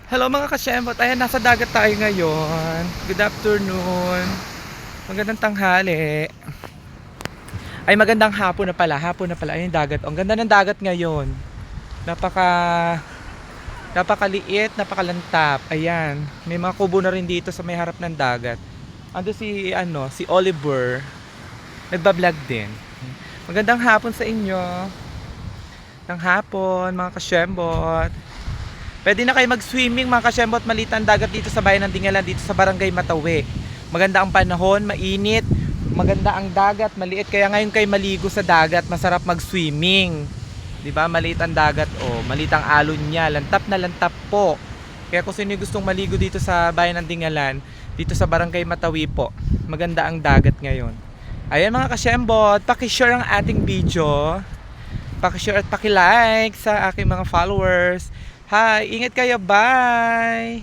Hello mga kasyembot, ayan nasa dagat tayo ngayon. Good afternoon. Magandang tanghali. Ay magandang hapon na pala, Ayun yung dagat. Ang ganda ng dagat ngayon. Napaka napakaliit, napakalantap. Ayan, may mga kubo na rin dito sa may harap ng dagat. Ando si Oliver. Nagba-vlog din. Magandang hapon sa inyo. Ng hapon mga kasyembot. Pwede na kayo mag-swimming mga kasyembot, maliit ang dagat dito sa bayan ng Dingalan, dito sa Barangay Matawi. Maganda ang panahon, mainit, maganda ang dagat, maliit. Kaya ngayon kayo maligo sa dagat, masarap mag-swimming. 'Di ba? Maliit ang dagat, maliit ang alon niya, lantap na lantap po. Kaya kung sino gustong maligo dito sa bayan ng Dingalan, dito sa Barangay Matawi po, maganda ang dagat ngayon. Ayan mga kasyembot, paki-share ang ating video. Paki-share at paki-like sa aking mga followers. Hi, ingat kayo. Bye!